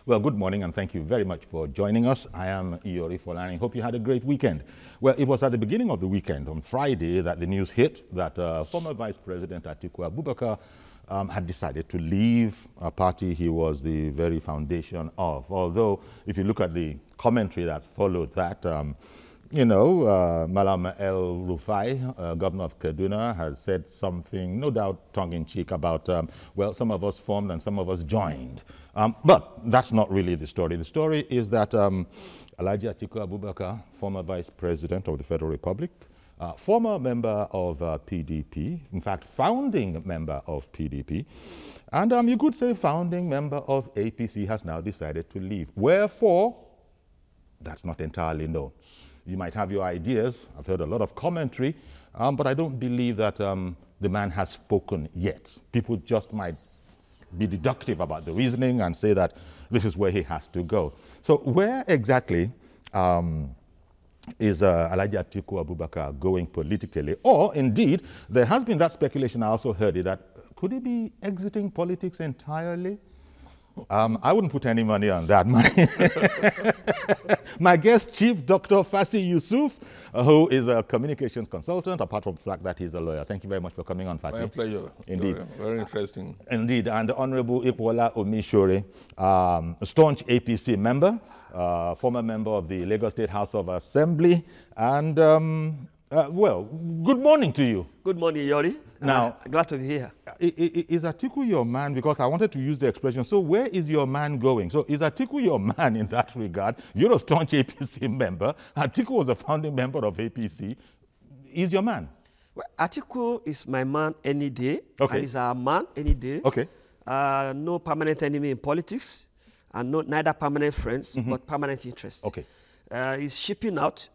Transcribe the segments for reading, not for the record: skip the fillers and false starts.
Well, good morning and thank you very much for joining us. I am Iyori Folani. Hope you had a great weekend. Well, it was at the beginning of the weekend, on Friday, that the news hit that former Vice President Atiku Abubakar had decided to leave a party he was the very foundation of. Although, if you look at the commentary that's followed that, Malam El-Rufai, governor of Kaduna, has said something, no doubt tongue-in-cheek, about, well, some of us formed and some of us joined. But that's not really the story. The story is that Alhaji Atiku Abubakar, former Vice President of the Federal Republic, former member of PDP, in fact, founding member of PDP, and you could say founding member of APC, has now decided to leave. Wherefore, that's not entirely known. You might have your ideas. I've heard a lot of commentary, but I don't believe that the man has spoken yet. People just might be deductive about the reasoning and say that this is where he has to go. So where exactly is Alhaji Atiku Abubakar going politically? Or indeed, there has been that speculation, I also heard it, that could he be exiting politics entirely? I wouldn't put any money on that. My guest, Chief Dr. Fasi Yusuf, who is a communications consultant, apart from the fact that he's a lawyer. Thank you very much for coming on, Fasi. My pleasure. Indeed. Very interesting. Indeed. And the Honorable Ikwola Omishore, staunch APC member, former member of the Lagos State House of Assembly, and well, good morning to you. Good morning, Yori. Now, glad to be here. Is Atiku your man? Because I wanted to use the expression, so where is your man going? So is Atiku your man in that regard? You're a staunch APC member. Atiku was a founding member of APC. Is your man? Well, Atiku is my man any day. Okay. And he's our man any day. Okay. No permanent enemy in politics, and neither permanent friends, but permanent interests. Okay. He's shipping out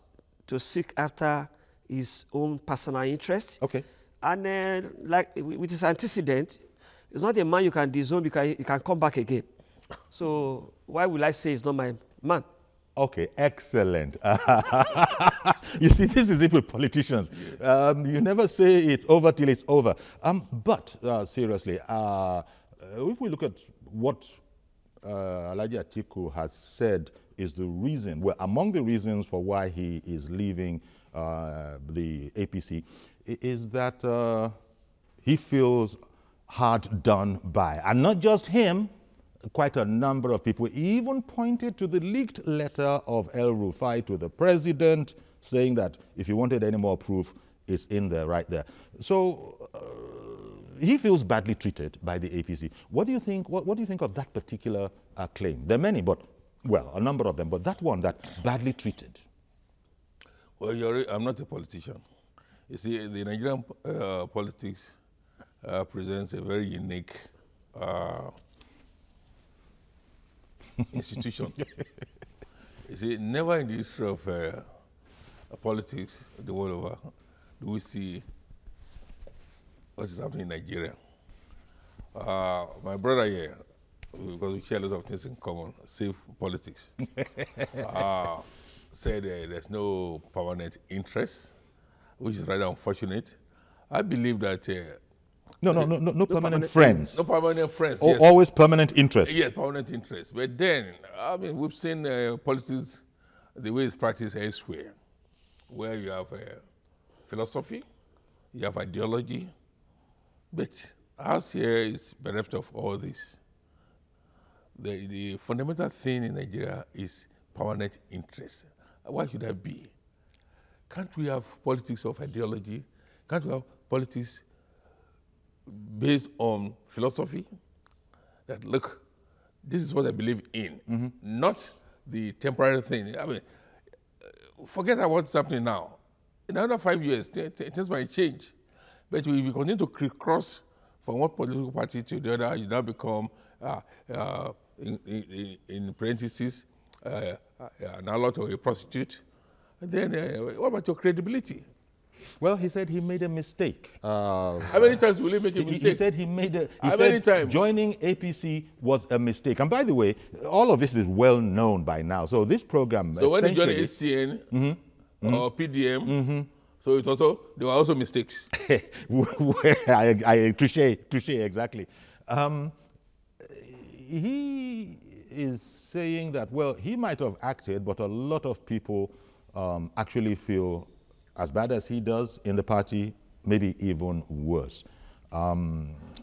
to seek after his own personal interest. Okay. And like with his antecedent, it's not a man you can disown because he can come back again. So why will I say he's not my man? Okay, excellent. You see, this is it with politicians. You never say it's over till it's over. But seriously, if we look at what Alhaji Atiku has said is the reason, well, among the reasons for why he is leaving the APC, is that he feels hard done by. And not just him, quite a number of people even pointed to the leaked letter of El-Rufai to the president, saying that if you wanted any more proof, it's in there, right there. So he feels badly treated by the APC. What do you think? What do you think of that particular claim? There are many, but well, a number of them, but that one, that badly treated. Well, I'm not a politician. You see, the Nigerian politics presents a very unique institution. You see, never in the history of politics the world over do we see what is happening in Nigeria. My brother here, because we share a lot of things in common, save politics, said there's no permanent interest, which is rather unfortunate. I believe that no permanent friends. No permanent friends. Yes. Always permanent interest. Yes, permanent interest. But then, I mean, we've seen politics the way it's practiced elsewhere, where you have philosophy, you have ideology, but ours here is bereft of all this. The fundamental thing in Nigeria is permanent interest. Why should that be? Can't we have politics of ideology? Can't we have politics based on philosophy? That, look, this is what I believe in, not the temporary thing. I mean, forget about what's happening now. In another 5 years, things might change. But if you continue to crisscross from one political party to the other, you now become, in parentheses, an outlaw or a prostitute. And then what about your credibility? Well, he said he made a mistake. How many times will he make a mistake? He said he made a. How many times? Joining APC was a mistake. And by the way, all of this is well known by now. So this program. So when he joined ACN or PDM, so it also there were also mistakes. I touche exactly. is saying that, well, he might have acted, but a lot of people actually feel as bad as he does in the party, maybe even worse.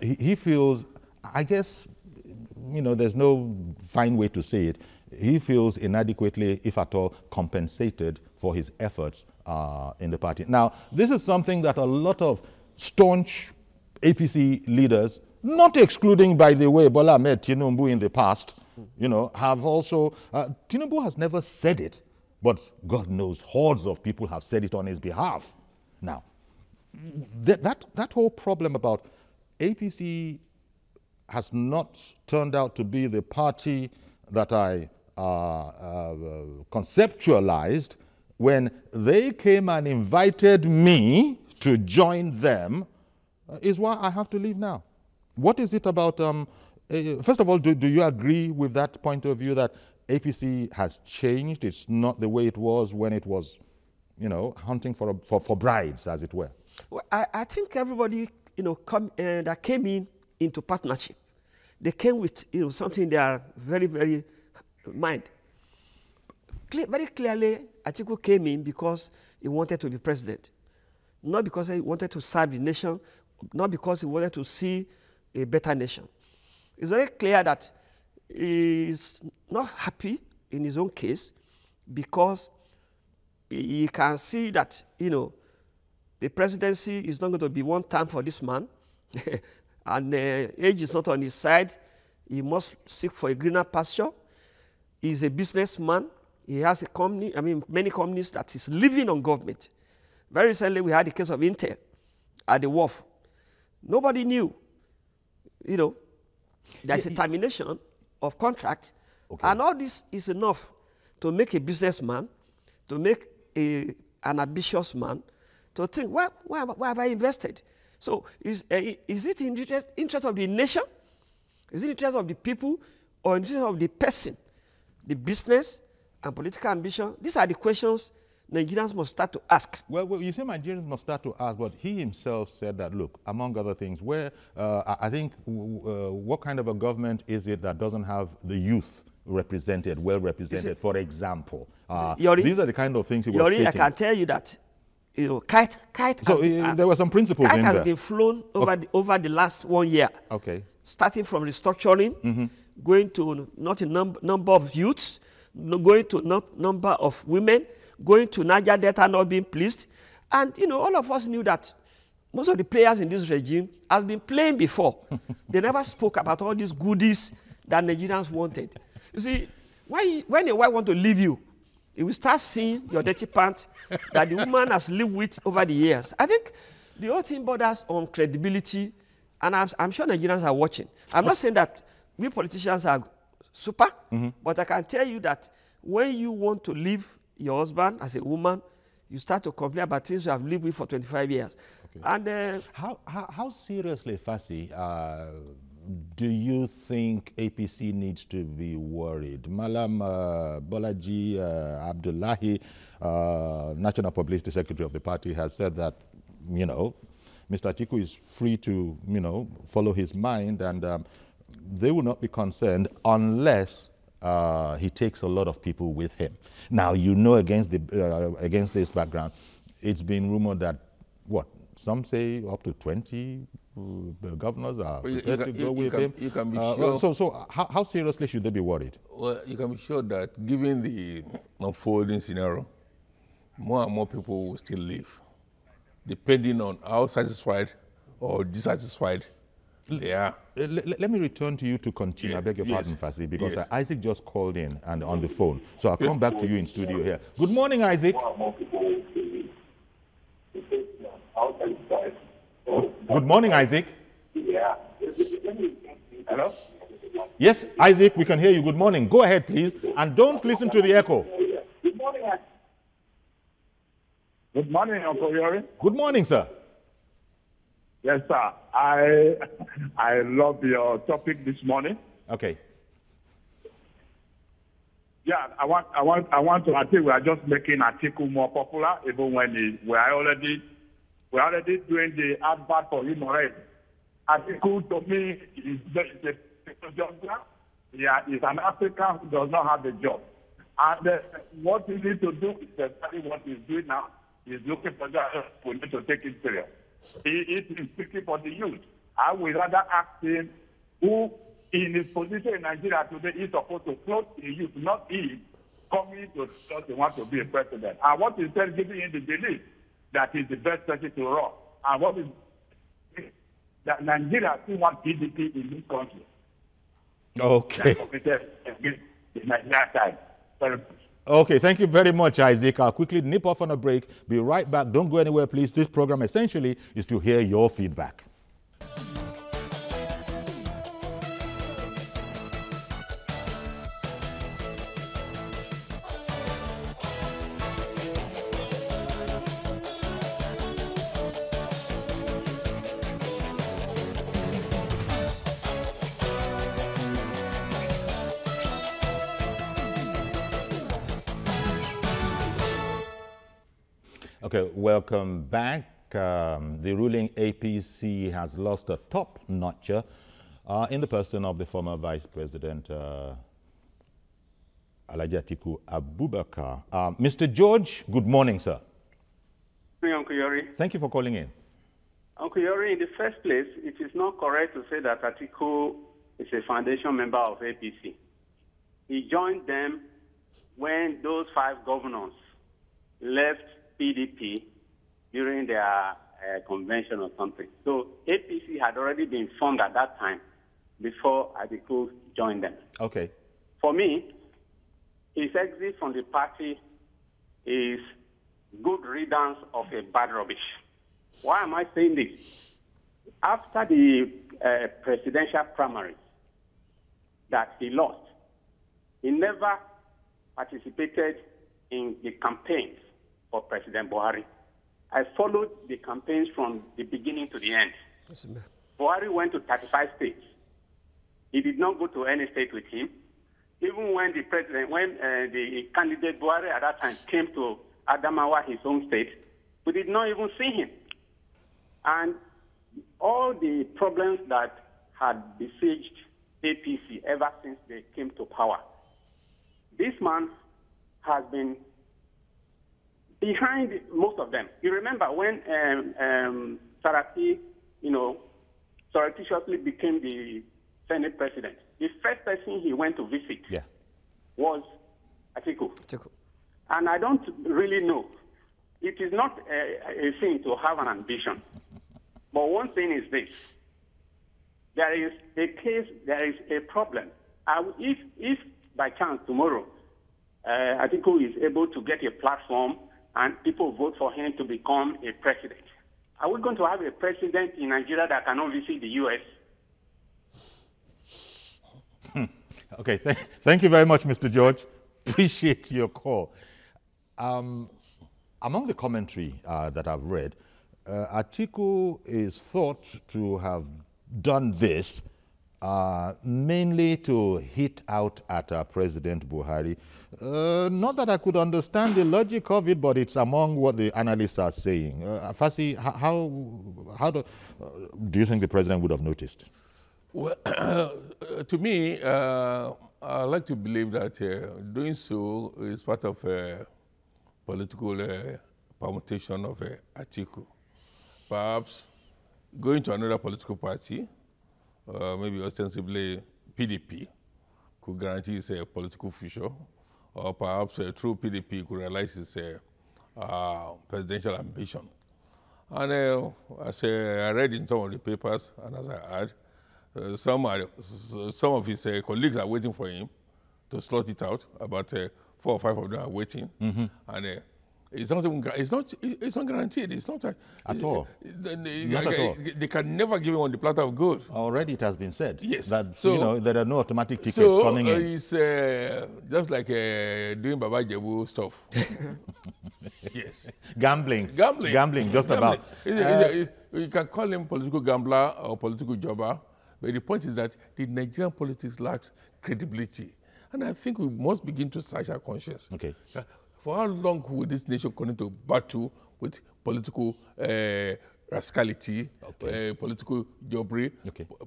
He feels, I guess, you know, there's no fine way to say it, he feels inadequately, if at all, compensated for his efforts in the party. Now, this is something that a lot of staunch APC leaders, not excluding, by the way, Bola Ahmed Tinubu in the past, you know, have also, Tinubu has never said it, but God knows hordes of people have said it on his behalf. Now, that whole problem about APC has not turned out to be the party that I conceptualized when they came and invited me to join them, is why I have to leave now. What is it about, first of all, do you agree with that point of view that APC has changed? It's not the way it was when it was, you know, hunting for brides, as it were. Well, I think everybody, you know, that came into partnership, they came with, you know, something they are very, very mind. Very clearly, Atiku came in because he wanted to be president, not because he wanted to serve the nation, not because he wanted to see a better nation. It's very clear that he is not happy in his own case because he can see that, you know, the presidency is not going to be one term for this man, and age is not on his side. He must seek for a greener pasture. He's a businessman. He has a company, I mean, many companies that is living on government. Very recently, we had the case of Intel at the wharf. Nobody knew, you know, there's a termination of contract, and all this is enough to make a businessman, to make an ambitious man, to think, why have I invested? So is it in the interest of the nation? Is it in the interest of the people, or in the interest of the person? The business and political ambition? These are the questions Nigerians must start to ask. Well, you say Nigerians must start to ask, but he himself said that, look, among other things, where I think what kind of a government is it that doesn't have the youth represented, well represented, for example? These are the kind of things he was stating. I can tell you that, you know, kite. So there were some principles in there. Kite has been flown over the last 1 year. Okay. Starting from restructuring, going to not a number of youths, going to not number of women, going to Niger Delta not being pleased. And, you know, all of us knew that most of the players in this regime has been playing before. They never spoke about all these goodies that Nigerians wanted. You see, when a wife wants to leave you, you will start seeing your dirty pants that the woman has lived with over the years. I think the whole thing borders on credibility, and I'm sure Nigerians are watching. I'm not saying that we politicians are super, but I can tell you that when you want to leave your husband as a woman, you start to complain about things you have lived with for 25 years. Okay. And how seriously, Fassi, do you think APC needs to be worried? Malam Bolaji Abdullahi, National Publicity Secretary of the party, has said that, you know, Mr. Atiku is free to, you know, follow his mind, and they will not be concerned unless he takes a lot of people with him. Now, you know, against this background, it's been rumored that, what, some say up to 20 governors are prepared to go with him. You can be sure. So how seriously should they be worried? Well, you can be sure that given the unfolding scenario, more and more people will still leave, depending on how satisfied or dissatisfied they are. Let me return to you to continue. I beg your pardon, Fassi, because Isaac just called in and on the phone. So I'll come back to you in studio here. Good morning, Isaac. Good morning, Isaac. Yeah. Hello? Yes, Isaac, we can hear you. Good morning. Go ahead, please. And don't listen to the echo. Good morning. Good morning, Uncle Yori. Good morning, sir. Yes, sir. I love your topic this morning. Okay. Yeah, I want to. I think we are just making Atiku more popular, even when we're already doing the advert for him already. Atiku, to me, is a juggler. Yeah, he's an African who does not have a job. And what he needs to do is exactly what he's doing now. He's looking for that we need to take it serious. He is speaking for the youth. I would rather ask him who, in his position in Nigeria today, is supposed to close the youth, not he coming to just want to be a president. And what is that giving him the belief that he's the best person to run? And what is that Nigeria still wants PDP in this country? Okay. The Nigerian side. Okay, thank you very much, Isaac. I'll quickly nip off on a break. Be right back. Don't go anywhere, please. This program essentially is to hear your feedback. Okay, welcome back. The ruling APC has lost a top-notcher in the person of the former Vice President Atiku Abubakar. Mr. George, good morning, sir. Good morning, Uncle Yori. Thank you for calling in. Uncle Yori, in the first place, it is not correct to say that Atiku is a foundation member of APC. He joined them when those 5 governors left PDP during their convention or something. So APC had already been formed at that time before Atiku joined them. Okay. For me, his exit from the party is good riddance of a bad rubbish. Why am I saying this? After the presidential primaries that he lost, he never participated in the campaigns for President Buhari. I followed the campaigns from the beginning to the end. Yes, Buhari went to 35 states. He did not go to any state with him. Even when the candidate Buhari at that time came to Adamawa, his home state, we did not even see him. And all the problems that had besieged APC ever since they came to power, this man has been behind most of them. You remember when Saraki, surreptitiously became the Senate president, the first person he went to visit was Atiku. And I don't really know. It is not a thing to have an ambition. But one thing is this. There is a case, there is a problem. If by chance tomorrow Atiku is able to get a platform and people vote for him to become a president, are we going to have a president in Nigeria that cannot visit the U.S.? Okay, thank you very much, Mr. George. Appreciate your call. Among the commentary that I've read, Atiku is thought to have done this mainly to hit out at President Buhari. Not that I could understand the logic of it, but it's among what the analysts are saying. Fasi, how do you think the president would have noticed? Well, to me, I like to believe that doing so is part of a political permutation of Atiku. Perhaps going to another political party, maybe ostensibly PDP, could guarantee his political future, or perhaps through PDP could realize his presidential ambition. And as I read in some of the papers, and as I heard, some of his colleagues are waiting for him to slot it out. About 4 or 5 of them are waiting, and it's not guaranteed. It's not at all. Not at all. They can never give him on the platter of gold. Already it has been said. Yes. That there are no automatic tickets coming in. It's just like doing Baba Jebu stuff. Yes. Gambling, just about. You can call him political gambler or political jobber, but the point is that the Nigerian politics lacks credibility. And I think we must begin to search our conscience. Okay. For how long will this nation continue to battle with political rascality, political jobbery,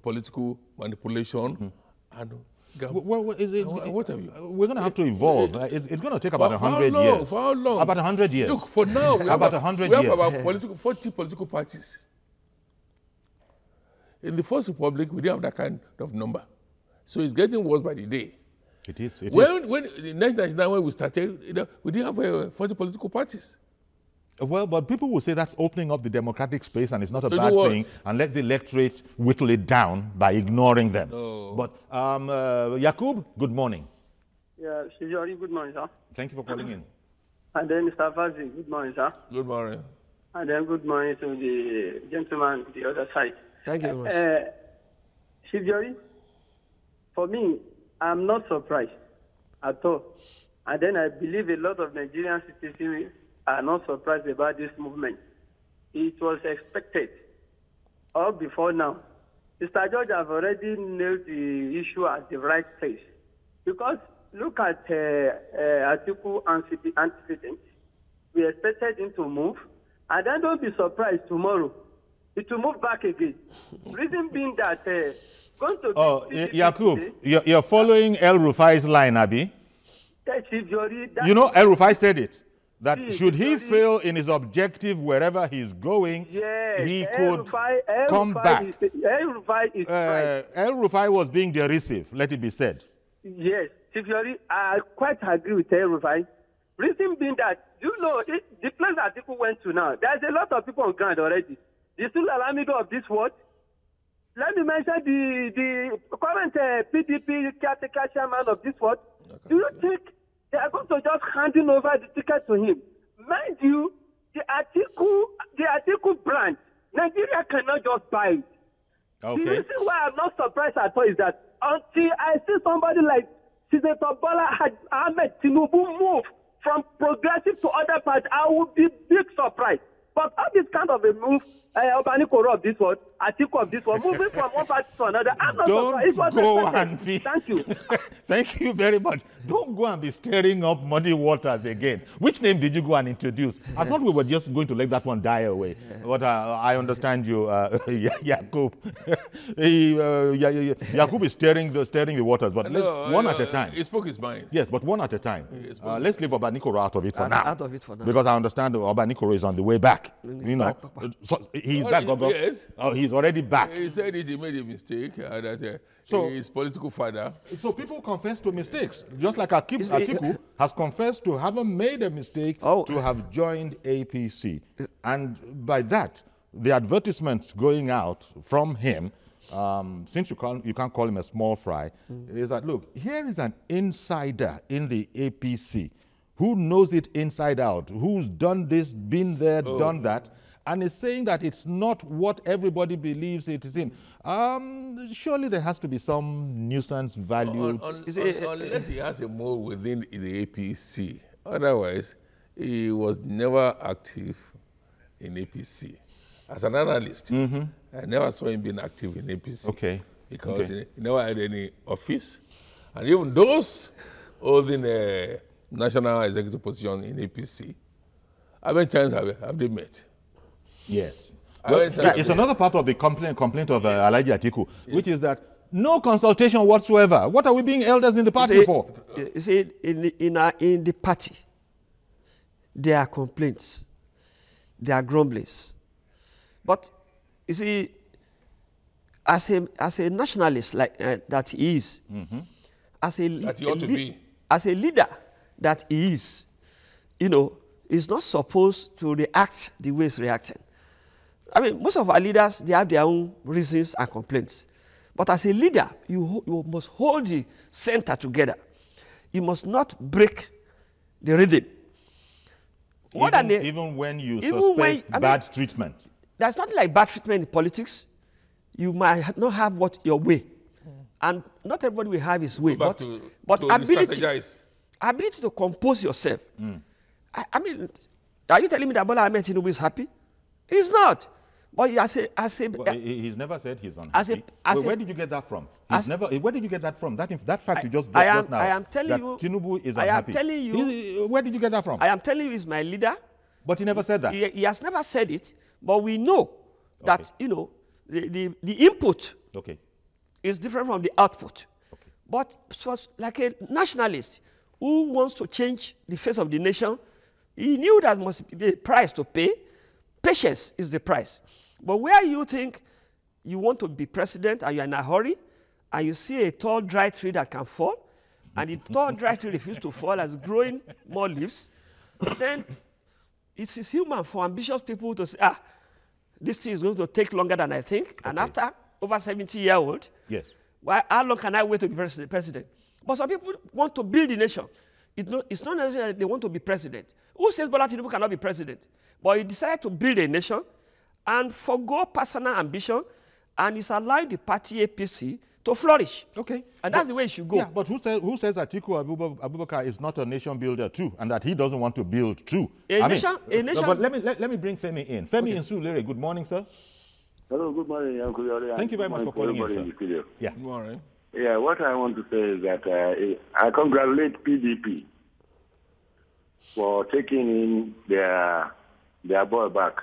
political manipulation, and Well, what have you? We're going to have to evolve. It's going to take about 100 years. years. For how long? About 100 years. Look, for now, we about have 100 we years. have about 40 political parties. In the First Republic, we didn't have that kind of number. So it's getting worse by the day. It is. When in 1999, when we started, we didn't have 40 political parties. Well, but people will say that's opening up the democratic space and it's not a bad thing, and let the electorate whittle it down by ignoring them. No. But Yakub, good morning. Yeah, Shijori, good morning, sir. Thank you for calling in. And then Mr. Fazi, good morning, sir. Good morning. And then good morning to the gentleman on the other side. Thank you. Shijori, for me, I'm not surprised at all. And then I believe a lot of Nigerian citizens are not surprised about this movement. It was expected, or before now. Mr. George have already nailed the issue at the right place. Because look at Atiku antecedents. We expected him to move, and then don't be surprised tomorrow. It will move back again. Reason being that going to Yakub, you're following El Rufai's line, Abi. You know, El Rufai said it. That should he fail in his objective wherever he's going, he could come back. El Rufai was being derisive, let it be said. Yes, Chifiori, I quite agree with El Rufai. Reason being that, you know, the place that people went to now, there's a lot of people on ground already. The Sulalamido of this world. Let me mention the current PDP caretaker chairman of this world. Do you think they are going to just handing over the ticket to him? Mind you, the Atiku brand, Nigeria cannot just buy it. Okay. The reason why I'm not surprised at all is that until I see somebody like Senator Bola Ahmed Tinubu move from progressive to other parties, I would be big surprised. But all this kind of a move, Obanikoro of this one, Atiku of this one, moving from one party to another, I'm not surprised. Don't go and be... Thank you. Thank you very much. Don't go and be stirring up muddy waters again. Which name did you go and introduce? I thought we were just going to let that one die away. But I understand you, Yakub. Yakub is stirring the waters, but one at a time. He spoke his mind. Yes, but one at a time. Let's leave Obanikoro out of it for now. Out of it for now. Because I understand Obanikoro is on the way back. You know, so he's back, Gogo. Yes. Oh, he's already back. He said he made a mistake, that his political father. So people confess to mistakes, just like Atiku has confessed to having made a mistake to have joined APC. And by that, the advertisements going out from him, since you can't call him a small fry, is that, look, here is an insider in the APC who knows it inside out, who's done this, been there, done that, and is saying that it's not what everybody believes it is in. Surely there has to be some nuisance value. Unless he has a mole within the APC. Otherwise, he was never active in APC. As an analyst, I never saw him being active in APC. Okay. Because he never had any office. And even those holding a national executive position in APC, how many times have they met? Yes. Well, it's another part of the complaint of Alhaji Atiku, which is that no consultation whatsoever. What are we being elders in the party for? You see, in the party, there are complaints, there are grumblings. But you see, as a nationalist like that he is, as a leader that he is, you know, is not supposed to react the way he's reacting. I mean, most of our leaders, they have their own reasons and complaints. But as a leader, you must hold the center together. You must not break the rhythm. Even when you suspect bad treatment. There's nothing like bad treatment in politics. You might not have your way. And not everybody will have his way. But ability to compose yourself. I mean, are you telling me that Bola Ahmed Tinubu is happy? He's not. But he's never said he's unhappy. Where did you get that from? Where did you get that from? That fact you just brought just now. I am telling you. Tinubu is unhappy. I am telling you. Where did you get that from? I am telling you, he's my leader. But he never said that. He has never said it. But we know that, you know, the input is different from the output. But for like a nationalist who wants to change the face of the nation, he knew that must be a price to pay. Patience is the price. But where you think you want to be president and you're in a hurry, and you see a tall, dry tree that can fall, and the tall, dry tree refuses to fall as growing more leaves, then it is human for ambitious people to say, this thing is going to take longer than I think. Okay. And after over 70-year-old, yes. How long can I wait to be president? But some people want to build the nation. It's not necessarily that they want to be president. Who says Bola Tinubu cannot be president? But he decided to build a nation and forgo personal ambition, and is allowing the party APC to flourish. Okay. And that's the way it should go. Yeah, but who says Atiku Abubakar is not a nation builder too, and that he doesn't want to build too? A nation. But let me bring Femi in. Femi in Sulere, good morning, sir. Hello, good morning, Uncle Yori. Thank you very much for calling in, sir. Yeah. Good morning. Yeah, what I want to say is that I congratulate PDP for taking in their boy back.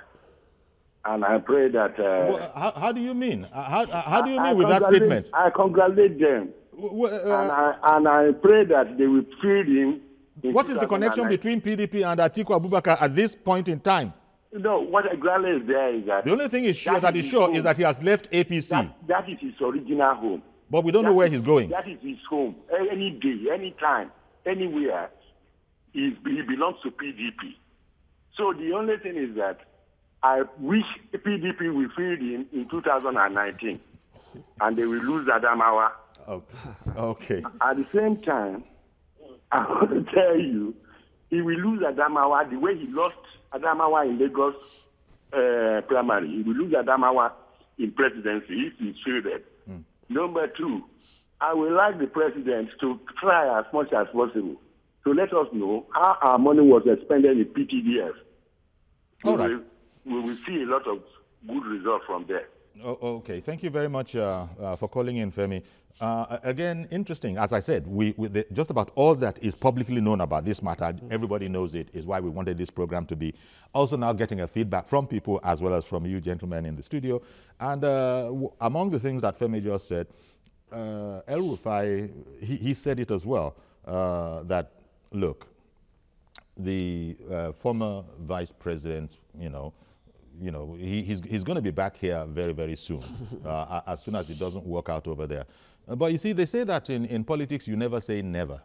And I pray that... how do you mean? How do you mean with that statement? I congratulate them. And I pray that they will feed him. What is the connection between PDP and Atiku Abubakar at this point in time? No, what exactly is there is that... The only thing is sure that is that he has left APC. That is his original home. But we don't know where he's going. That is his home. Any day, any time, anywhere, he belongs to PDP. So the only thing is that I wish PDP will feed him in 2019, and they will lose Adamawa. Okay. At the same time, I want to tell you, he will lose Adamawa the way he lost Adamawa in Lagos primary. He will lose Adamawa in presidency if he's fielded. Number two, I would like the president to try as much as possible to let us know how our money was expended in PTDF. All right. We will see a lot of good results from there. Okay, thank you very much for calling in, Femi. Again, interesting. As I said, just about all that is publicly known about this matter, everybody knows it, is why we wanted this program to be. Also now getting a feedback from people as well as from you gentlemen in the studio. And among the things that Femi just said, El Rufai, he said it as well, that, look, the former vice president, he's going to be back here very, very soon, as soon as it doesn't work out over there. But you see, they say that in politics, you never say never.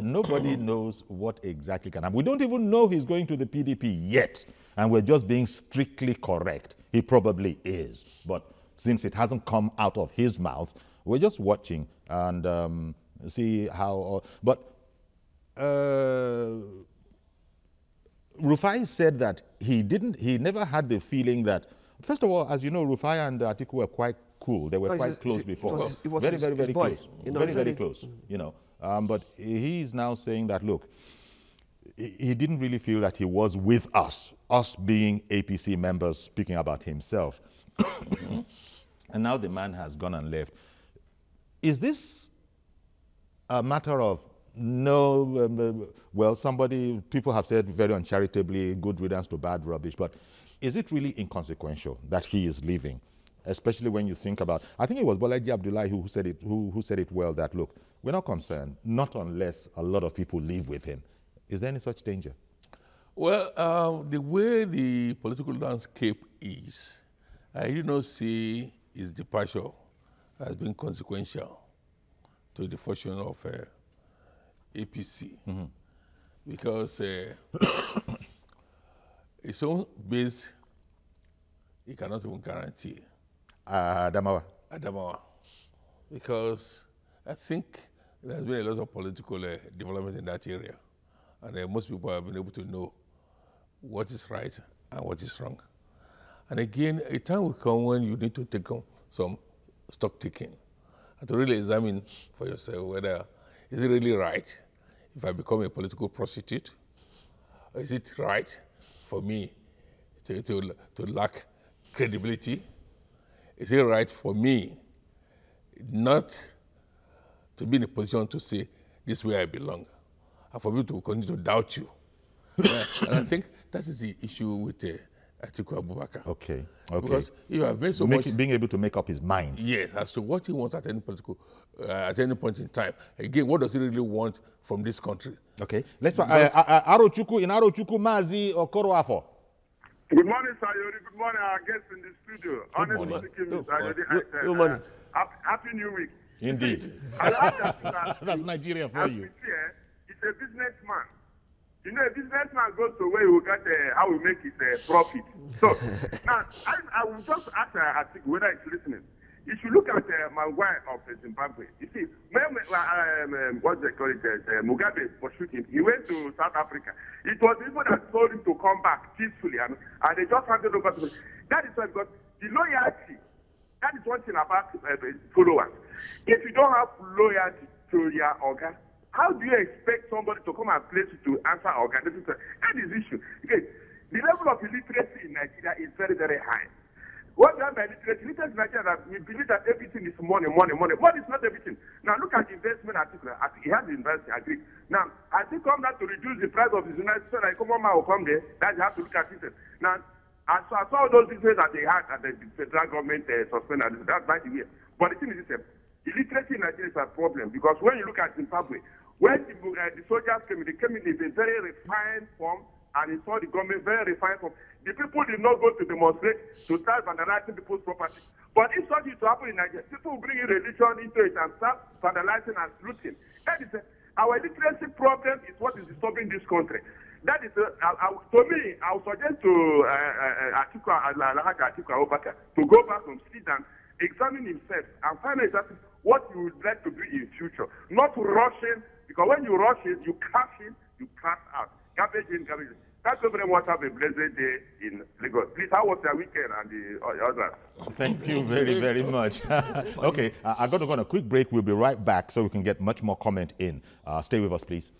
Nobody knows what exactly can happen. We don't even know he's going to the PDP yet, and we're just being strictly correct. He probably is. But since it hasn't come out of his mouth, we're just watching and see how... But Rufai said that he never had the feeling that... First of all, as you know, Rufai and Atiku were quite cool. They were quite close before. Very, very, very close. Very, very close, but he's now saying that, look, he didn't really feel that he was with us being APC members, speaking about himself. And now the man has gone and left. Is this a matter of people have said very uncharitably, good riddance to bad rubbish, but is it really inconsequential that he is leaving? Especially when you think about, I think it was Bolaji Abdullahi who said it well, that, look, we're not concerned, not unless a lot of people leave with him. Is there any such danger? Well, the way the political landscape is, I do not see his departure as being consequential to the fortune of APC. Because its own base, he cannot even guarantee. Adamawa. Because I think there has been a lot of political development in that area. And most people have been able to know what is right and what is wrong. And again, a time will come when you need to take on some stock taking and to really examine for yourself whether is it really right if I become a political prostitute? Or is it right for me to lack credibility? Is it right for me not to be in a position to say, this is where I belong, and for me to continue to doubt you? And I think that is the issue with Atiku Abubakar. Okay. Because you have made so much... Being able to make up his mind. Yes, as to what he wants at any at any point in time. Again, what does he really want from this country? Okay. Let's try. Arochukwu, in Arochukwu, Mazi Okoroafo. Good morning, Sayori. Good morning, our guests in the studio. Good morning. Happy New Week. Indeed. That's Nigeria for you. It's a businessman. You know, a businessman goes to where he will get how he make his profit. So, now, I will just ask Atiku whether he's listening. If you look at Mangwai of Zimbabwe, you see, what they call it, Mugabe for shooting, he went to South Africa. It was people that told him to come back peacefully, and they just handed over to him. That is why, because the loyalty, that is one thing about followers. If you don't have loyalty to your organ, how do you expect somebody to come and place you to answer organ? That is the issue. Okay. The level of illiteracy in Nigeria is very, very high. What do I mean by literacy? Literacy in Nigeria, that we believe that everything is money, money, money. Money is not everything. Now look at the investment article. He has the investment, I agree. Now, I think come down to reduce the price of his United States, like come on, will come there. That you have to look at it. Now, I saw all those businesses that they had at the federal government suspended. That's by the way. But the thing is this, illiteracy in Nigeria is a problem because when you look at Zimbabwe, when the soldiers came in, they came in a very refined form, and he saw the government very refined form. The people did not go to demonstrate to start vandalizing people's property. But if something to happen in Nigeria, people will bring in religion into it and start vandalizing and looting. That is our literacy problem is what is disturbing this country. That is, to me, I would suggest to Atiku Abubakar to go back and sit down, examine himself, and find out exactly what you would like to do in future. Not rushing, because when you rush in, you cash in, you cash out. Garbage in, garbage in. Thank you very much. Have a blessed day in Lagos. Please, how was your weekend and the others? Thank you very, very much. Okay, I'm going to go on a quick break. We'll be right back so we can get much more comment in. Stay with us, please.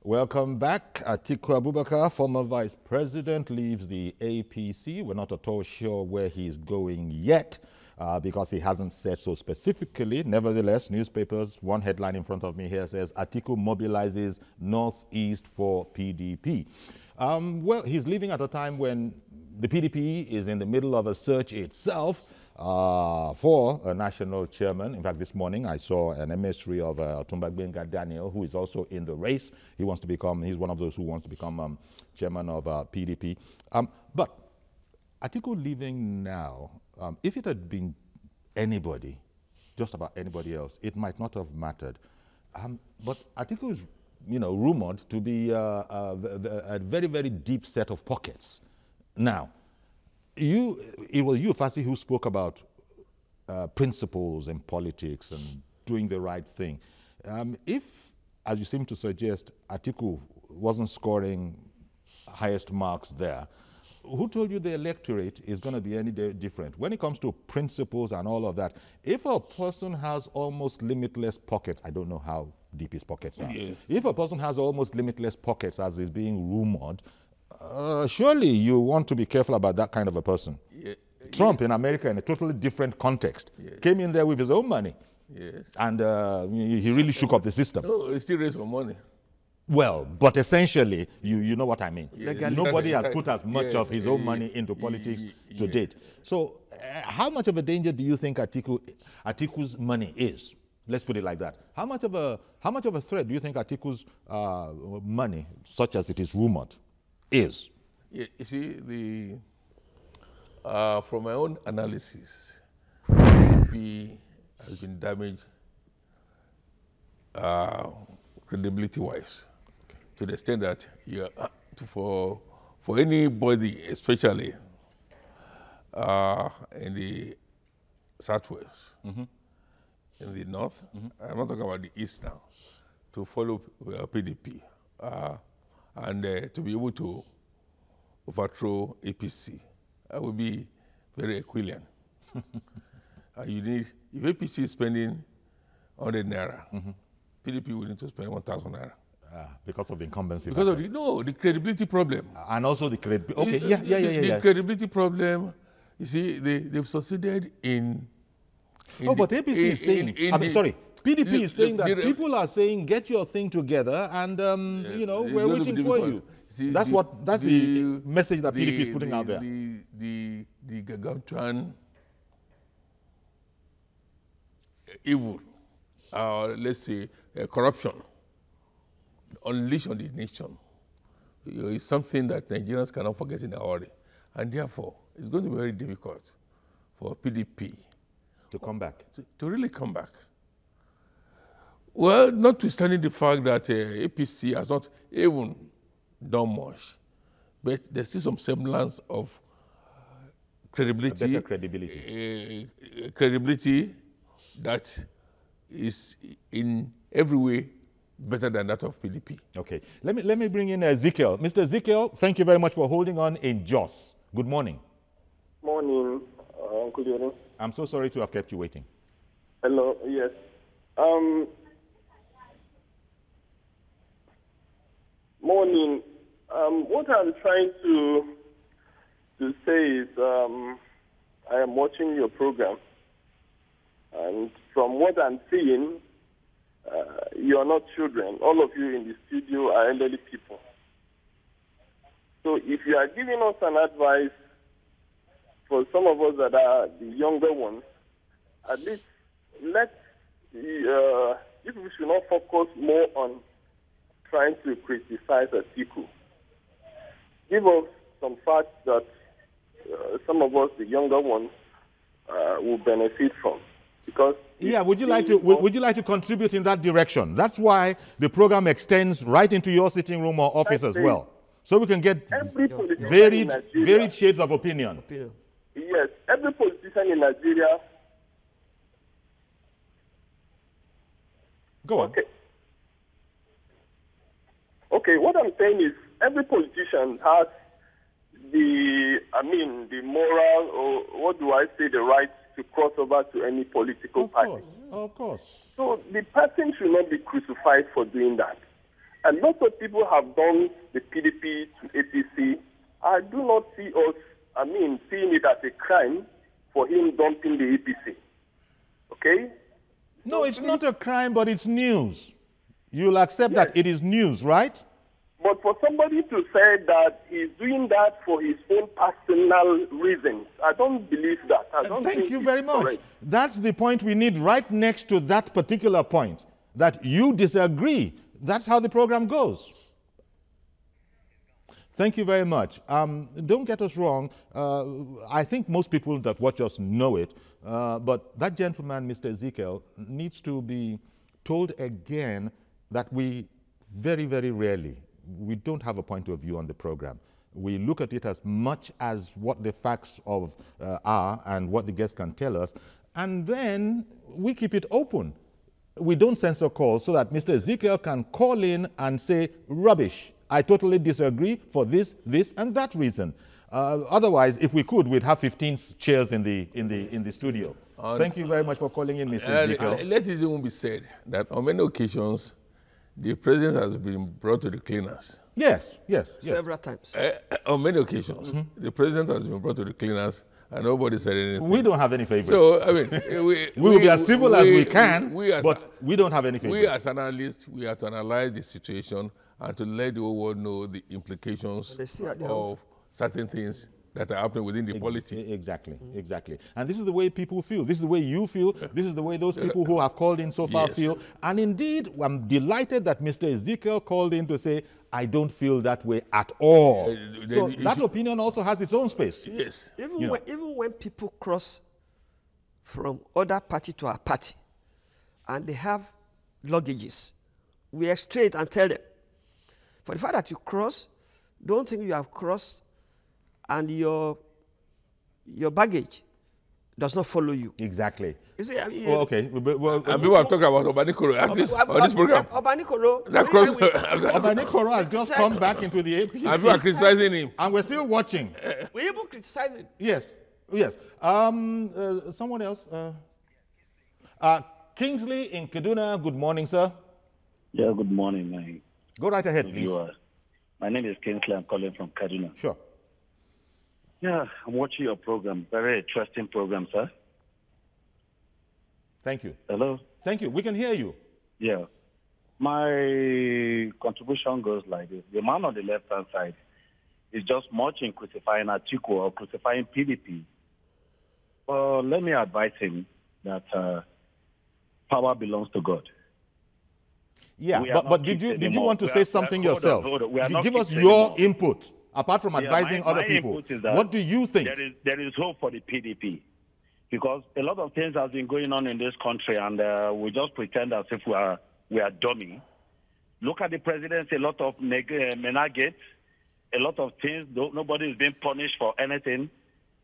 Welcome back. Atiku Abubakar, former vice president, leaves the APC. We're not at all sure where he's going yet because he hasn't said so specifically. Nevertheless, newspapers, one headline in front of me here says, Atiku mobilizes Northeast for PDP. Well, he's leaving at a time when the PDP is in the middle of a search itself for a national chairman. In fact, this morning I saw an emissary of Otumba Daniel, who is also in the race. He's one of those who wants to become chairman of PDP. But Atiku leaving now, if it had been anybody, just about anybody else, it might not have mattered. But Atiku is, rumored to be a very, very deep set of pockets. Now, it was you, Fasi, who spoke about principles in politics and doing the right thing. If, as you seem to suggest, Atiku wasn't scoring highest marks there, who told you the electorate is going to be any different? When it comes to principles and all of that, if a person has almost limitless pockets, I don't know how deep his pockets are. Yes. If a person has almost limitless pockets, as is being rumored, surely you want to be careful about that kind of a person. Yeah. Trump in America, in a totally different context, came in there with his own money. Yes. And he really shook up the system. Oh, he still raised some money. Well, but essentially, you know what I mean. Yes. Nobody has put as much of his own money into politics to date. So how much of a danger do you think Atiku's money is? Let's put it like that. How much of a threat do you think Atiku's money, such as it is rumored, is? Yeah, you see, from my own analysis, PDP has been damaged credibility-wise, to the extent that for anybody, especially in the Southwest, in the North, I'm not talking about the East now, to follow PDP. And to be able to overthrow APC, I would be very Aquilian. and you need, if APC is spending 100 naira, PDP will need to spend 1,000 naira. Because of the incumbency. Because of the credibility problem. And also the credibility. Okay, The credibility problem, you see, they've succeeded in but APC is saying, PDP is saying that people are saying, get your thing together and, we're waiting for you. See, that's the message that PDP is putting out there. The gargantuan evil, let's say, corruption, unleashed on the nation, is something that Nigerians cannot forget in a hurry. And therefore, it's going to be very difficult for PDP to come back. To really come back. Well, notwithstanding the fact that APC has not even done much, but there's still some semblance of credibility. Better credibility. Credibility that is in every way better than that of PDP. Okay. Let me bring in Ezekiel. Mr. Ezekiel, thank you very much for holding on in Jos. Good morning. Morning, Uncle Yorin. I'm so sorry to have kept you waiting. Hello, yes. Morning. What I'm trying to say is I am watching your program, and from what I'm seeing, you are not children. All of you in the studio are elderly people. So if you are giving us an advice for some of us that are the younger ones, at least if we should not focus more on trying to criticize Atiku. Give us some facts that some of us, the younger ones, will benefit from. Because would you like to contribute in that direction? That's why the program extends right into your sitting room or office as well, so we can get varied shades of opinion. Yes, every politician in Nigeria. Go on. Okay, what I'm saying is every politician has the moral, or what do I say, the right to cross over to any political party. Of course. So the person should not be crucified for doing that. And lots of people have done the PDP to APC. I do not see us, seeing it as a crime for him dumping the APC. Okay? No, it's not a crime, but it's news. You'll accept that it is news, right? But for somebody to say that he's doing that for his own personal reasons, I don't believe that. Thank you very much. Correct. That's the point we need right next to that particular point, that you disagree. That's how the program goes. Thank you very much. Don't get us wrong. I think most people that watch us know it, but that gentleman, Mr. Ezekiel, needs to be told again that we very, very rarely, we don't have a point of view on the program. We look at it as much as what the facts are and what the guests can tell us, and then we keep it open. We don't censor calls so that Mr. Ezekiel can call in and say, rubbish, I totally disagree for this, and that reason. Otherwise, if we could, we'd have 15 chairs in the studio. Thank you very much for calling in, Mr. Ezekiel. Let it even be said that on many occasions, the president has been brought to the cleaners. Yes. Several times. On many occasions, the president has been brought to the cleaners, and nobody said anything. We don't have any favorites. So, we will be as civil as we can, but we don't have any favorites. We as analysts, we have to analyze the situation and to let the whole world know the implications of certain things that are happening within the polity. Exactly. And this is the way people feel. This is the way you feel. This is the way those people who have called in so far feel. And indeed, I'm delighted that Mr. Ezekiel called in to say, I don't feel that way at all. So that opinion also has its own space. Yes. Even when people cross from other party to our party and they have luggages, we are straight and tell them, for the fact that you cross, don't think you have crossed and your baggage does not follow you. Exactly. You see, okay. And people have talked about Obanikoro on this program. Obanikoro has just come back into the APC. And people are criticizing him. And we're still watching. We even criticize him. Yes. Yes. Someone else? Kingsley in Kaduna, good morning, sir. Yeah, good morning. Go right ahead, please. My name is Kingsley. I'm calling from Kaduna. Sure. Yeah, I'm watching your program. Very interesting program, sir. Thank you. Hello? Thank you. We can hear you. Yeah. My contribution goes like this. The man on the left-hand side is just much in crucifying Atiku or crucifying PDP. Let me advise him that power belongs to God. Yeah, but did you want to say something yourself? Give us your input, apart from advising other people. What do you think? There is hope for the PDP, because a lot of things have been going on in this country, and we just pretend as if we are dummy. Look at the presidency, a lot of menagettes, a lot of things. Nobody is being punished for anything,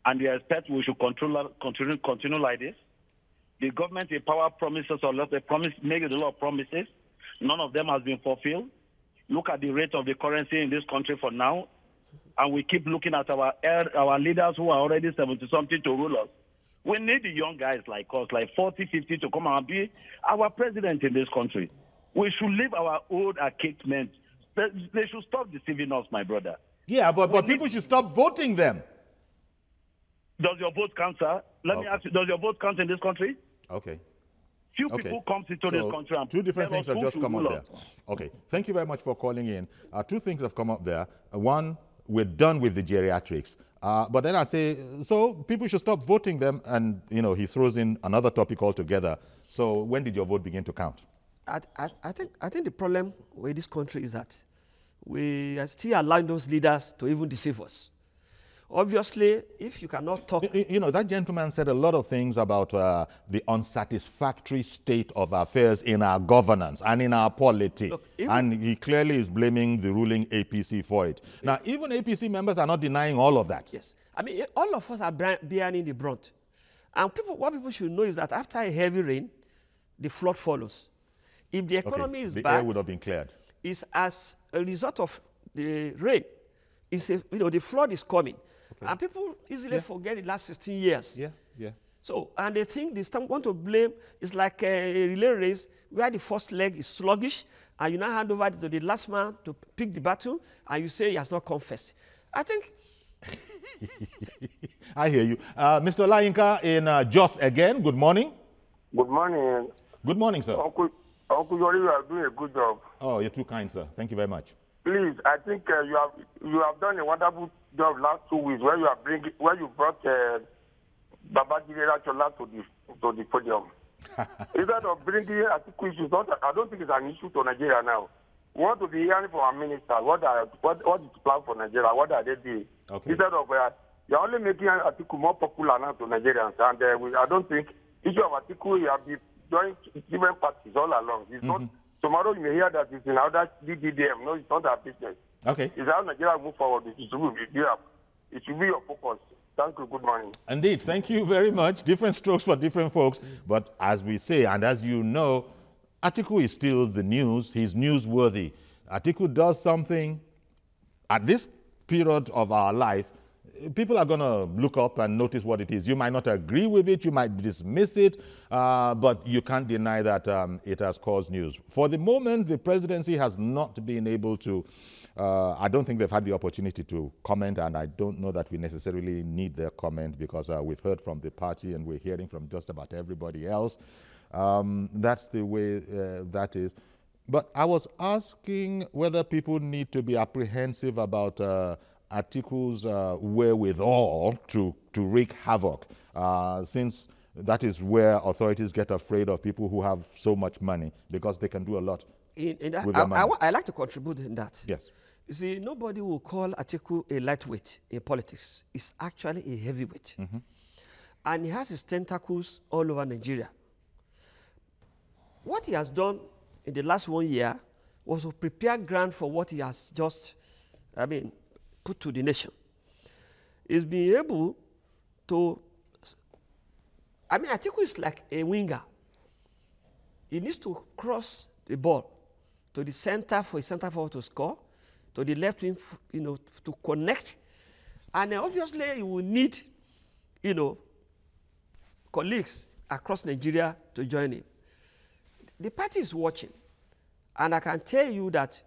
and they expect we should continue like this. The government in power promises a lot. They make a lot of promises. None of them has been fulfilled. Look at the rate of the currency in this country for now, and we keep looking at our leaders who are already 70-something to rule us. We need the young guys like us, like 40, 50, to come and be our president in this country. We should leave our old archaic men. They should stop deceiving us, my brother. Yeah, but people should stop voting them. Does your vote count, sir? Let me ask you, does your vote count in this country? Okay. Few people come into this country and two different things have just come up there. Okay, thank you very much for calling in. Two things have come up there. One, we're done with the geriatrics. But then I say, so people should stop voting them, and he throws in another topic altogether. So when did your vote begin to count? I think the problem with this country is that we are still allowing those leaders to even deceive us. Obviously, if you cannot talk... that gentleman said a lot of things about the unsatisfactory state of affairs in our governance and in our polity. Look, and he clearly is blaming the ruling APC for it. Now, even APC members are not denying all of that. Yes. I mean, all of us are bearing the brunt. And what people should know is that after a heavy rain, the flood follows. If the economy is bad... The air would have been cleared. It's as a result of the rain. The flood is coming. Okay. And people easily forget the last 16 years. Yeah. So, and they think they want to blame, it's like a relay race where the first leg is sluggish, and you now hand over to the last man to pick the battle, and you say he has not confessed. I think... I hear you. Mr. Olayinka in Jos again, good morning. Good morning. Good morning, sir. Uncle Yori, you are doing a good job. Oh, you're too kind, sir. Thank you very much. Please, I think you have done a wonderful job last 2 weeks where you brought Babajide Rachola to the podium. Instead of bringing Atiku issues, I don't think it's an issue to Nigeria now. We want to be hearing from our minister what is the plan for Nigeria, what are they doing? Okay. Instead of you're only making Atiku more popular now to Nigerians, and I don't think issue of Atiku you have been joining different parties all along. It's not. Tomorrow you may hear that it's in other DDM. No, it's not our business. Okay. It's how Nigeria move forward. It should be your focus. Thank you. Good morning. Indeed. Thank you very much. Different strokes for different folks. But as we say, and as you know, Atiku is still the news. He's newsworthy. Atiku does something at this period of our life, people are going to look up and notice what it is. You might not agree with it, you might dismiss it, but you can't deny that it has caused news. For the moment, the presidency has not been able to, I don't think they've had the opportunity to comment, and I don't know that we necessarily need their comment because we've heard from the party and we're hearing from just about everybody else. That's the way that is. But I was asking whether people need to be apprehensive about Atiku's wherewithal to wreak havoc, since that is where authorities get afraid of people who have so much money because they can do a lot with their money. I like to contribute in that. Yes. You see, nobody will call Atiku a lightweight in politics. It's actually a heavyweight. Mm-hmm. And he has his tentacles all over Nigeria. What he has done in the last 1 year was to prepare ground for what he has just, put to the nation. He's been able to, Atiku is like a winger. He needs to cross the ball to the center for a center forward to score, to the left wing, to connect. And obviously he will need colleagues across Nigeria to join him. The party is watching, and I can tell you that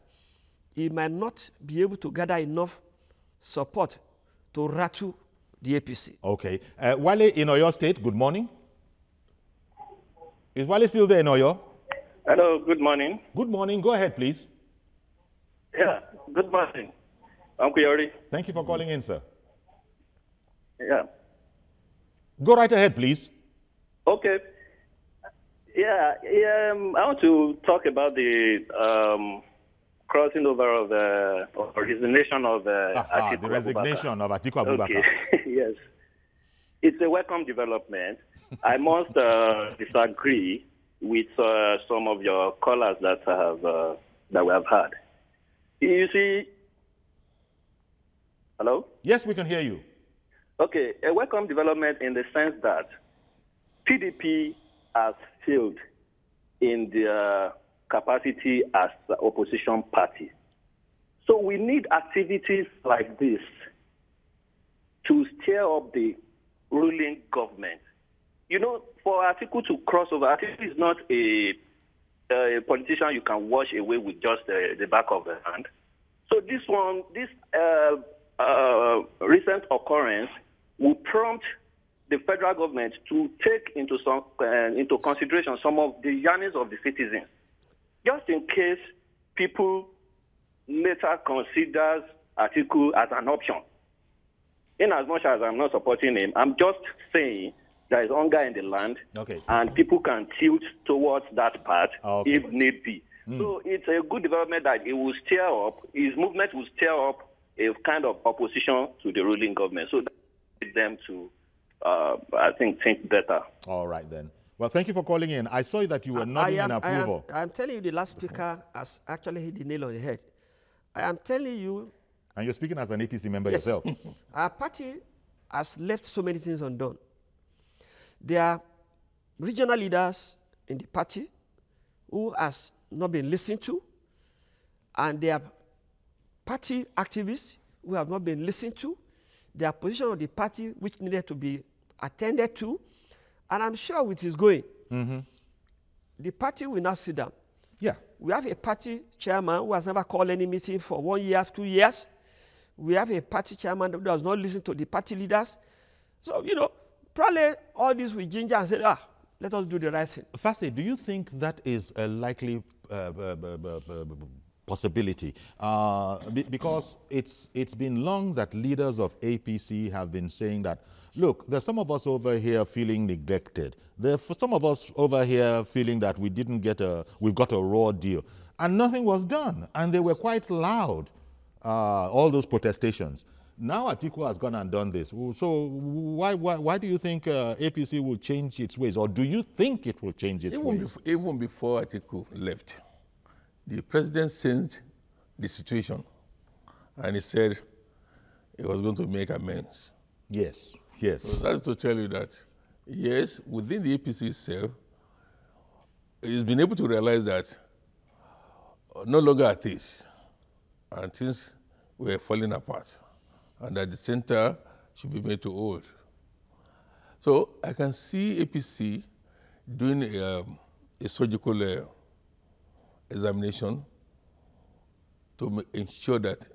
he might not be able to gather enough support to rattle the APC. Okay. Wale in Oyo State, good morning. Is Wale still there in Oyo? Hello, good morning. Good morning. Go ahead, please. Yeah, good morning. Uncle Yori. Thank you for calling in, sir. Yeah. Go right ahead, please. Okay. Yeah, I want to talk about the crossing over of or resignation of Atiku the resignation of Atiku Abubakar. Okay. Yes. It's a welcome development. I must disagree with some of your callers that we have had. You see, hello? Yes, we can hear you. Okay, a welcome development in the sense that PDP has failed in their capacity as the opposition party. So we need activities like this to steer up the ruling government. For Atiku to cross over, Atiku is not a politician you can wash away with just the back of the hand. So this recent occurrence will prompt the federal government to take into consideration some of the yearnings of the citizens, just in case people later considers Atiku as an option. In as much as I'm not supporting him, I'm just saying there is hunger in the land, and people can tilt towards that path if need be. So it's a good development that it will steer up, his movement will steer up a kind of opposition to the ruling government. So that them to, I think better. All right, then. Well, thank you for calling in. I saw that you were nodding in approval. I'm telling you, the last speaker has actually hit the nail on the head. I am telling you. And you're speaking as an APC member yourself. Our party has left so many things undone. There are regional leaders in the party who has not been listened to, and there are party activists who have not been listened to. There are positions of the party which needed to be attended to, and I'm sure with his going, the party will now sit down. Yeah. We have a party chairman who has never called any meeting for 1 year, 2 years. We have a party chairman who does not listen to the party leaders. So, probably all this will ginger and say, let us do the right thing. Fassi, do you think that is a likely possibility? Because it's been long that leaders of APC have been saying that, look, there's some of us over here feeling neglected. There's some of us over here feeling that we've got a raw deal. And nothing was done. And they were quite loud, all those protestations. Now Atiku has gone and done this. So why do you think APC will change its ways? Or do you think it will change its ways? Even before Atiku left, the president sensed the situation. And he said he was going to make amends. Yes, yes. So that's to tell you that, yes, within the APC itself, he's been able to realize that no longer at this, and things were falling apart, and that the center should be made to hold. So I can see APC doing a surgical examination to ensure that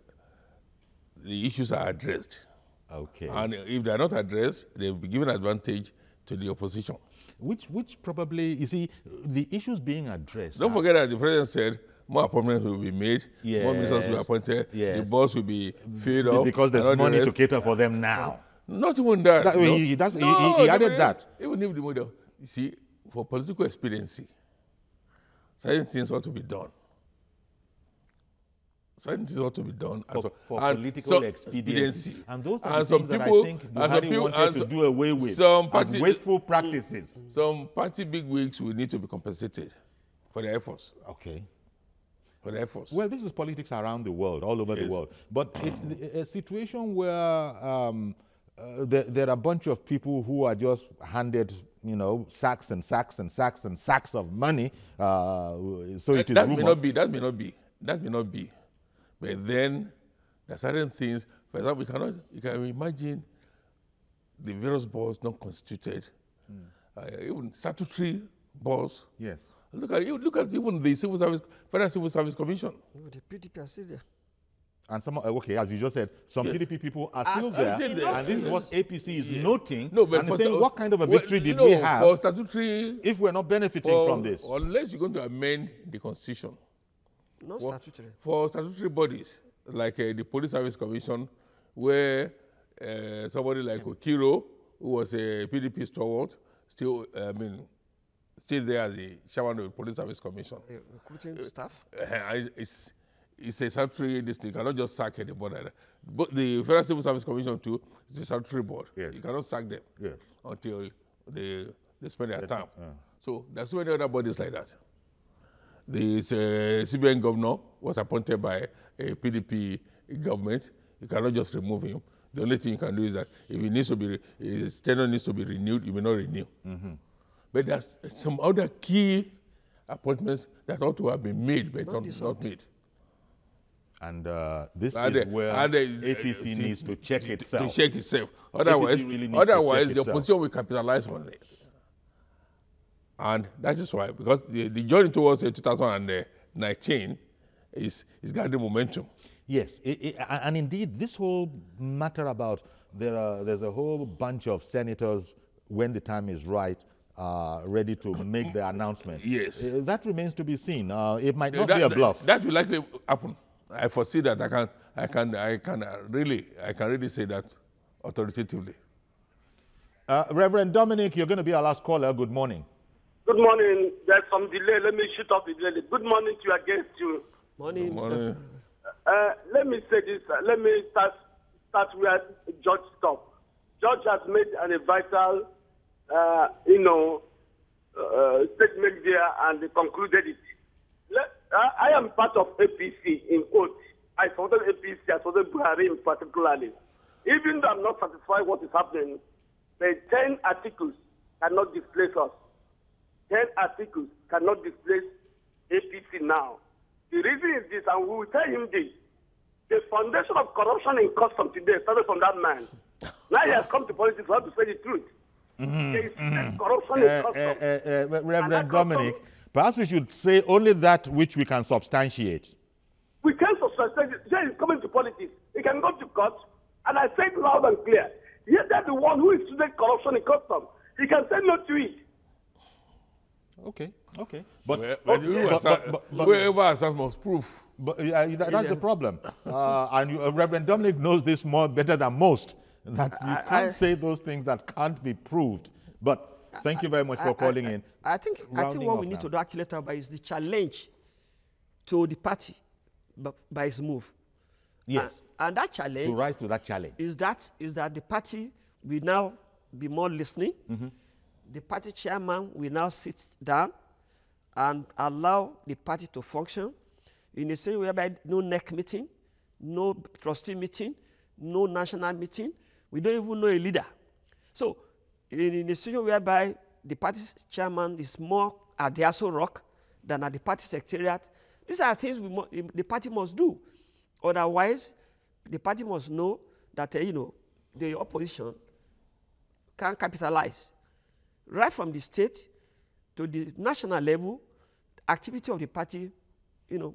the issues are addressed. Okay. And if they are not addressed, they will be given advantage to the opposition. Which probably, you see, the issues being addressed. Don't forget that the president said more appointments will be made, more ministers will be appointed, the boss will be filled up. Because there's money to cater for them now. Not even that. He added that. Even if the model, you see, for political expediency, certain things ought to be done. Certain things ought to be done. For political expediency. And those are the things that I think Buhari wanted to do away with as wasteful practices. Some party bigwigs will need to be compensated for their efforts. Okay. For their efforts. Well, this is politics around the world, all over the world. But it's a situation where there are a bunch of people who are just handed, sacks and sacks and sacks and sacks of money. So it is that may not be. That may not be. That may not be. But then there are certain things. For example, you can imagine the various boards not constituted, even statutory boards. Yes. Look at even the Federal Civil Service Commission. The PDP are still there. And some, okay, as you just said, some Yes. PDP people are still there, and this is what APC is noting. No, but and saying, what kind of a victory did we have for statutory, if we're not benefiting from this? Unless you're going to amend the constitution. No statutory. For statutory bodies, like the Police Service Commission, where somebody like Okiro, who was a PDP stalwart, still there as the chairman of the Police Service Commission. Recruiting staff? It's a statutory district. You cannot just sack anybody. But the Federal Civil Service Commission too is a statutory board. Yes. You cannot sack them until they spend their time. Yeah. So there's so many other bodies like that. The CBN governor was appointed by a PDP government. You cannot just remove him. The only thing you can do is that if he needs to be, his tenure needs to be renewed, you may not renew. But there's some other key appointments that ought to have been made, but not made. And this is where APC needs to check itself. To check itself. Otherwise, the opposition will capitalize on it. And that is why, because the journey towards 2019 is gathering momentum. Yes, and indeed, this whole matter about there's a whole bunch of senators, when the time is right, ready to make the announcement. Yes. That remains to be seen. It might not be a bluff. That will likely happen. I foresee that. I can really say that authoritatively. Reverend Dominic, you're going to be our last caller. Good morning. Good morning. There's some delay. Let me shoot off the delay. Good morning to you, against you. Morning. Good morning. Let me say this. Let me start where George stopped. George has made a vital, statement there, and they concluded it. I am part of APC, in quotes. I supported APC, I supported Buhari particularly. Even though I'm not satisfied with what is happening, the 10 articles cannot displace us. 10 articles cannot displace APC now. The reason is this, and we will tell him this. The foundation of corruption in custom today started from that man. Now he has come to politics, we have to say the truth. There is corruption in custom. Reverend Dominic, perhaps we should say only that which we can substantiate. We can substantiate it. Jay is coming to politics. He can go to court, and I say it loud and clear. Yet that's the one who is student corruption in custom. He can say no to it. Okay. But whoever has that most proof. But that's the problem. And Reverend Dominic knows this better than most, that you can't say those things that can't be proved. But thank you very much for calling in. I think what we need to do actually is the challenge to the party by its move. Yes. And that challenge, to rise to that challenge, is that the party will now be more listening. The party chairman will now sit down and allow the party to function in a sense whereby no NEC meeting, no trustee meeting, no national meeting. We don't even know a leader. So in a situation whereby the party chairman is more at the Aso Rock than at the party secretariat, these are things the party must do. Otherwise, the party must know that the opposition can capitalize. Right from the state to the national level, activity of the party,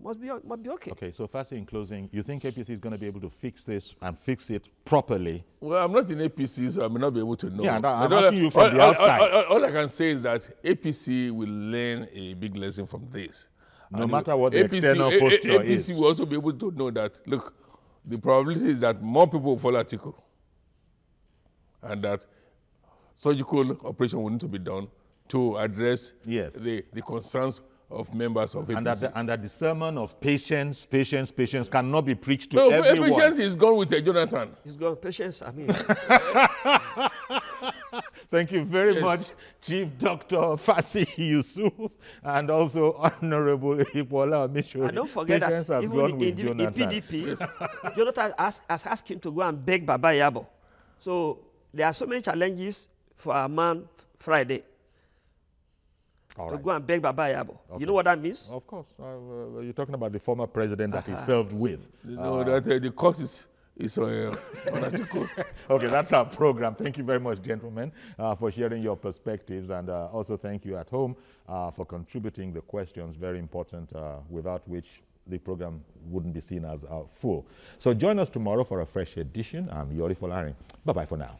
must be okay. Okay, so firstly, in closing, you think APC is going to be able to fix this and fix it properly? Well, I'm not in APC, so I may not be able to know. Yeah, I'm asking you from the outside. All I can say is that APC will learn a big lesson from this. No matter what the external posture is. APC will also be able to know that, look, the probability is that more people will follow Atiku, and that surgical operation will need to be done to address the concerns of members of APC. And that the sermon of patience cannot be preached to everyone. Patience is gone with Jonathan. It's gone. Patience, I mean. Thank you very much, Chief Dr. Fasi Yusuf, and also Honorable Ipola Misho. And don't forget that even in PDP, Jonathan has asked him to go and beg Baba Yabo. So there are so many challenges for a man Friday. To go and beg Baba Yabo. Okay. You know what that means? Of course. You're talking about the former president that he served with. That the course is is on Atiku. Okay, that's our program. Thank you very much, gentlemen, for sharing your perspectives, and also thank you at home for contributing the questions, very important, without which the program wouldn't be seen as full. So join us tomorrow for a fresh edition. I'm Yori Folari. Bye-bye for now.